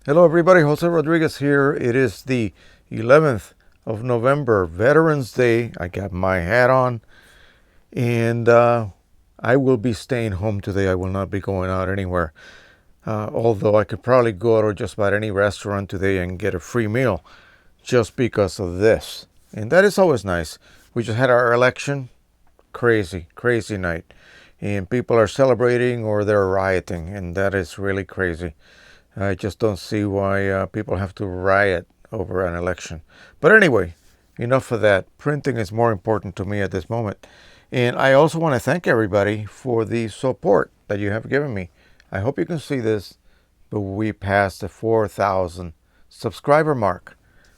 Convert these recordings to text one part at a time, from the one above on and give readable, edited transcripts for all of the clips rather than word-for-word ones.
Hello, everybody. Jose Rodriguez here. It is the 11th of November, Veterans Day. I got my hat on, and I will be staying home today. I will not be going out anywhere. Although I could probably go to just about any restaurant today and get a free meal just because of this. And that is always nice. We just had our election. Crazy, crazy night. And people are celebrating or they're rioting, and that is really crazy. I just don't see why people have to riot over an election. But anyway, enough of that. Printing is more important to me at this moment. And I also want to thank everybody for the support that you have given me. I hope you can see this, but we passed the 4,000 subscriber mark,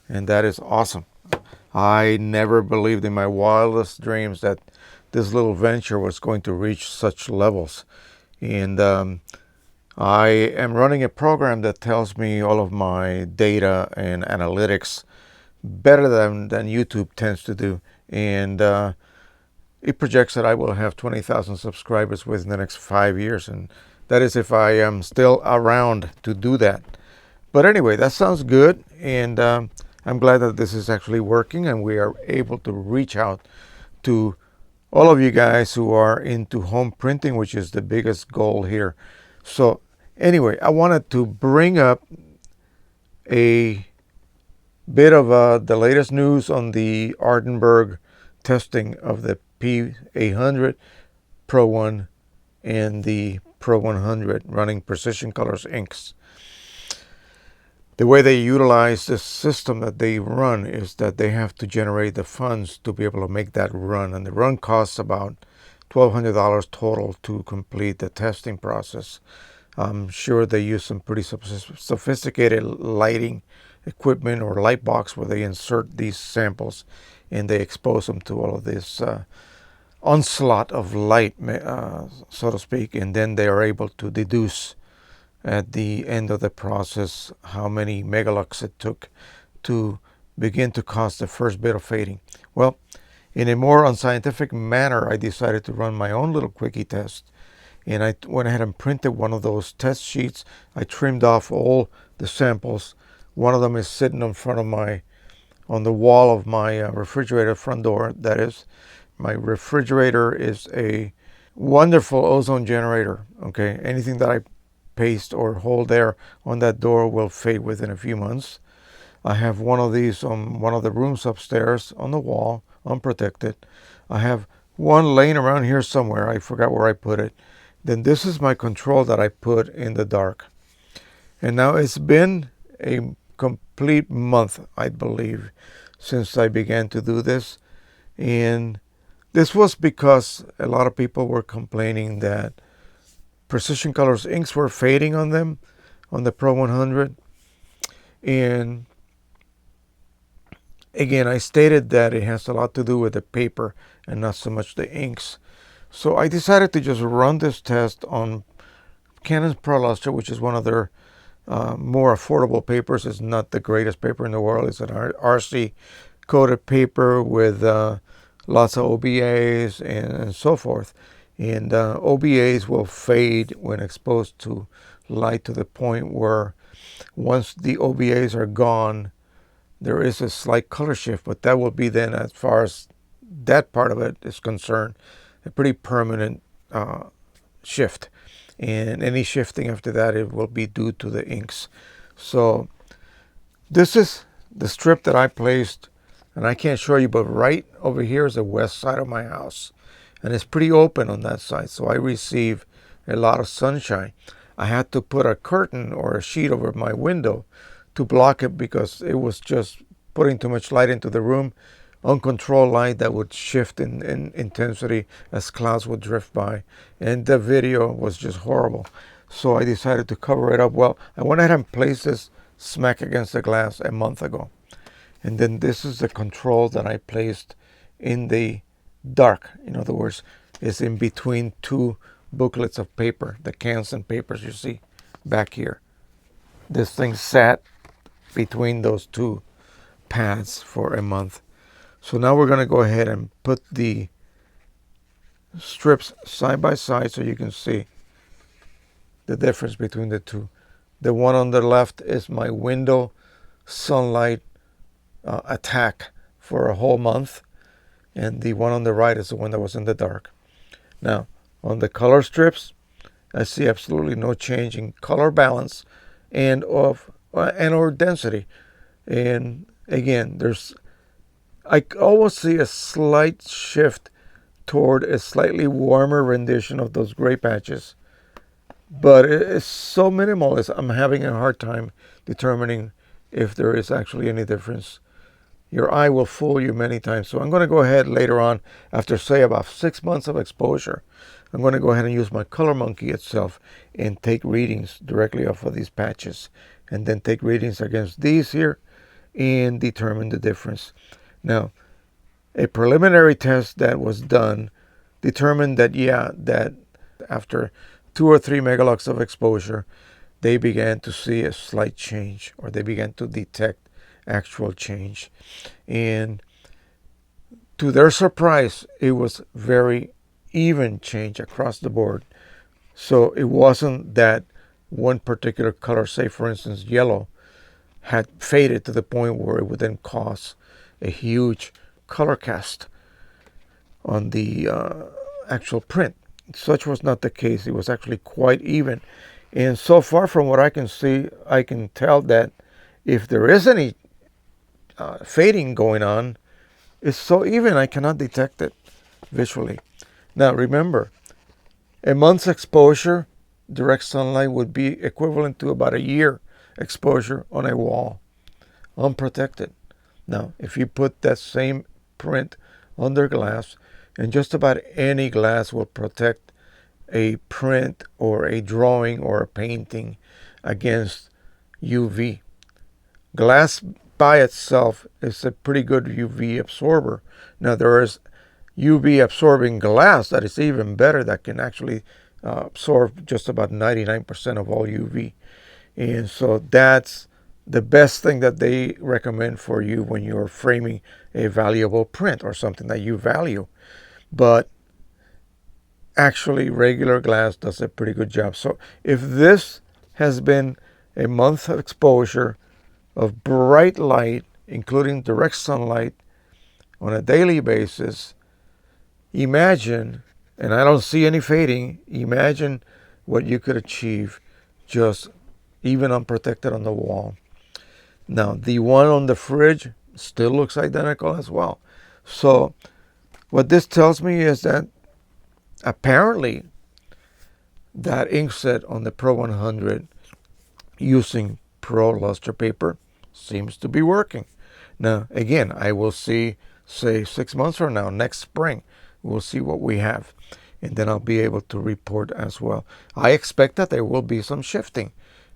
and that is awesome. I never believed in my wildest dreams that this little venture was going to reach such levels. And I am running a program that tells me all of my data and analytics better than YouTube tends to do. And it projects that I will have 20,000 subscribers within the next 5 years. And that is if I am still around to do that. But anyway, that sounds good. And I'm glad that this is actually working and we are able to reach out to all of you guys who are into home printing, which is the biggest goal here. So anyway, I wanted to bring up a bit of the latest news on the Ardenberg testing of the P800 Pro 1 and the Pro 100 running Precision Colors inks. The way they utilize this system that they run is that they have to generate the funds to be able to make that run. And the run costs about $1,200 total to complete the testing process. I'm sure they use some pretty sophisticated lighting equipment or light box where they insert these samples and they expose them to all of this onslaught of light, so to speak, and then they are able to deduce at the end of the process how many megalux it took to begin to cause the first bit of fading. Well, in a more unscientific manner, I decided to run my own little quickie test. And I went ahead and printed one of those test sheets. I trimmed off all the samples. One of them is sitting in front of on the wall of my refrigerator front door. That is, my refrigerator is a wonderful ozone generator. Okay, anything that I paste or hold there on that door will fade within a few months. I have one of these on one of the rooms upstairs on the wall, unprotected. I have one laying around here somewhere. I forgot where I put it. Then this is my control that I put in the dark. And now it's been a complete month, I believe, since I began to do this. And this was because a lot of people were complaining that Precision Colors inks were fading on them, on the Pro 100. And again, I stated that it has a lot to do with the paper and not so much the inks. So I decided to just run this test on Canon's ProLuster, which is one of their more affordable papers. It's not the greatest paper in the world. It's an RC coated paper with lots of OBAs and so forth. And OBAs will fade when exposed to light to the point where once the OBAs are gone, there is a slight color shift, but that will be then, as far as that part of it is concerned, a pretty permanent shift. And any shifting after that, it will be due to the inks. So this is the strip that I placed, and I can't show you, but right over here is the west side of my house. And it's pretty open on that side, so I receive a lot of sunshine. I had to put a curtain or a sheet over my window to block it because it was just putting too much light into the room. Uncontrolled light that would shift in intensity as clouds would drift by. And the video was just horrible. So I decided to cover it up. Well, I went ahead and placed this smack against the glass a month ago. And then this is the control that I placed in the dark. In other words, it's in between two booklets of paper, the cans and papers you see back here. This thing sat between those two pads for a month. So now we're going to go ahead and put the strips side by side so you can see the difference between the two. The one on the left is my window sunlight attack for a whole month. And the one on the right is the one that was in the dark. Now, on the color strips, I see absolutely no change in color balance and or density. And again, I always see a slight shift toward a slightly warmer rendition of those gray patches. But it's so minimal, I'm having a hard time determining if there is actually any difference. Your eye will fool you many times. So I'm going to go ahead later on, after say about 6 months of exposure, I'm going to go ahead and use my Color Monkey itself and take readings directly off of these patches. And then take readings against these here and determine the difference. Now, a preliminary test that was done determined that, that after 2 or 3 megalux of exposure, they began to see a slight change, or they began to detect actual change. And to their surprise, it was very even change across the board. So it wasn't that one particular color, say for instance yellow, had faded to the point where it would then cause a huge color cast on the actual print. Such was not the case. It was actually quite even. And so far from what I can see, I can tell that if there is any fading going on, it's so even I cannot detect it visually. Now remember, a month's exposure, direct sunlight, would be equivalent to about a year exposure on a wall, unprotected. Now, if you put that same print under glass, and just about any glass will protect a print or a drawing or a painting against UV. Glass by itself is a pretty good UV absorber. Now, there is UV absorbing glass that is even better, that can actually absorb just about 99% of all UV. And so that's the best thing that they recommend for you when you're framing a valuable print or something that you value. But actually, regular glass does a pretty good job. So if this has been a month of exposure of bright light, including direct sunlight, on a daily basis, imagine, and I don't see any fading, imagine what you could achieve just even unprotected on the wall. Now, the one on the fridge still looks identical as well. So what this tells me is that apparently that inkset on the Pro 100 using Pro luster paper seems to be working. Now, again, I will see, say 6 months from now, next spring, we'll see what we have. And then I'll be able to report as well. I expect that there will be some shifting.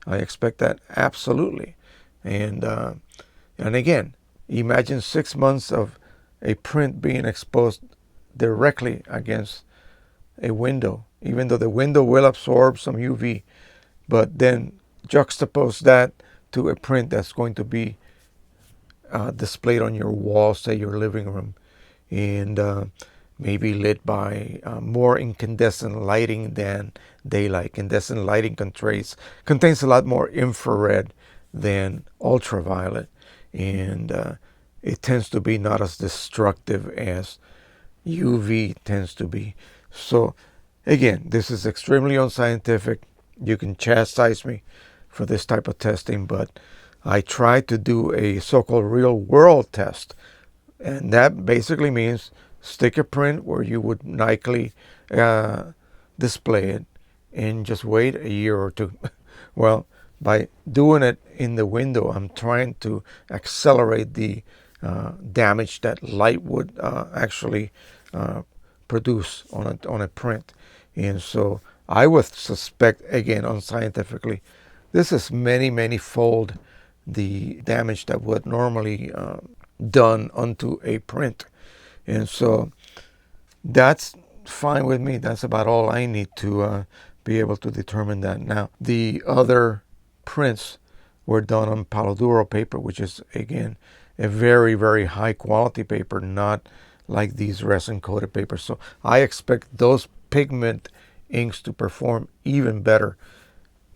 I expect that absolutely. And again, imagine 6 months of a print being exposed directly against a window, even though the window will absorb some UV, but then juxtapose that to a print that's going to be displayed on your wall, say your living room, and maybe lit by more incandescent lighting than daylight. Incandescent lighting contains a lot more infrared than ultraviolet, and it tends to be not as destructive as UV tends to be. So again, this is extremely unscientific. You can chastise me for this type of testing, but I try to do a so-called real world test. And that basically means stick a print where you would likely display it and just wait a year or two. Well, by doing it in the window, I'm trying to accelerate the damage that light would actually produce on a print. And so I would suspect, again, unscientifically, this is many fold the damage that would normally done onto a print. And so that's fine with me. That's about all I need to be able to determine that. Now, the other prints were done on Palo Duro paper, which is, again, a very high quality paper, not like these resin coated papers. So I expect those pigment inks to perform even better.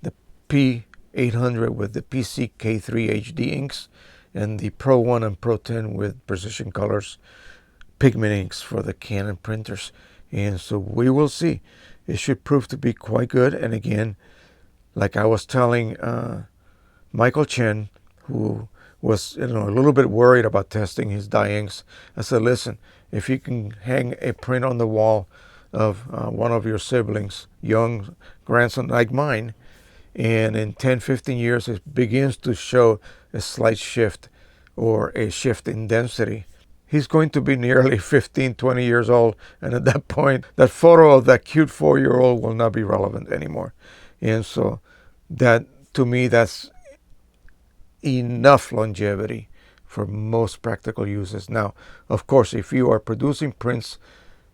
The P 800 with the PC K3 HD inks, and the Pro 1 and Pro 10 with Precision Colors pigment inks for the Canon printers. And so we will see. It should prove to be quite good. And again, like I was telling Michael Chen, who was a little bit worried about testing his dye inks, I said, listen, if you can hang a print on the wall of one of your siblings, young grandson like mine, and in 10-15 years it begins to show a slight shift or a shift in density, he's going to be nearly 15-20 years old, and at that point that photo of that cute 4-year-old will not be relevant anymore. And so that, to me, that's enough longevity for most practical uses. Now, of course, if you are producing prints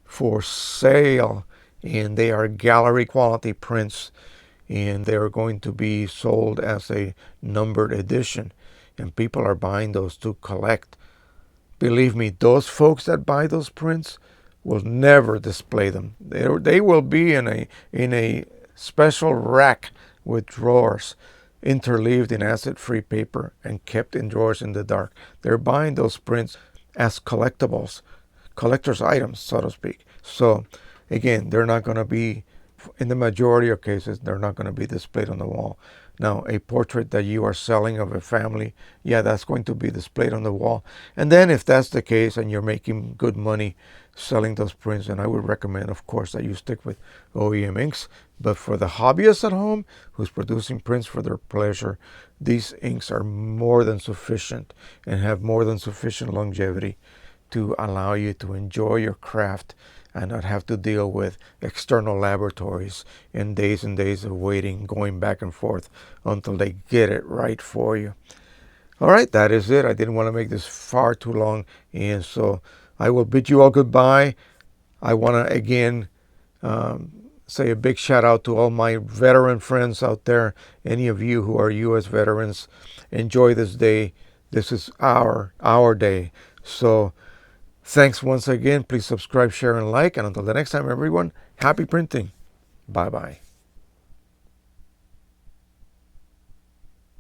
for sale and they are gallery quality prints and they're going to be sold as a numbered edition and people are buying those to collect, believe me, those folks that buy those prints will never display them. They will be in a special rack with drawers interleaved in acid-free paper and kept in drawers in the dark. They're buying those prints as collectibles, collector's items, so to speak. So again, they're not going to be, in the majority of cases, they're not going to be displayed on the wall. Now, a portrait that you are selling of a family, yeah, that's going to be displayed on the wall. And then if that's the case and you're making good money selling those prints, then I would recommend, of course, that you stick with OEM inks. But for the hobbyist at home who's producing prints for their pleasure, these inks are more than sufficient and have more than sufficient longevity to allow you to enjoy your craft and not have to deal with external laboratories and days of waiting, going back and forth until they get it right for you. All right, that is it. I didn't want to make this far too long, and so I will bid you all goodbye. I want to again say a big shout out to all my veteran friends out there. Any of you who are U.S. veterans, enjoy this day. This is our day. So thanks once again. Please subscribe, share, and like. And until the next time, everyone, happy printing. Bye-bye.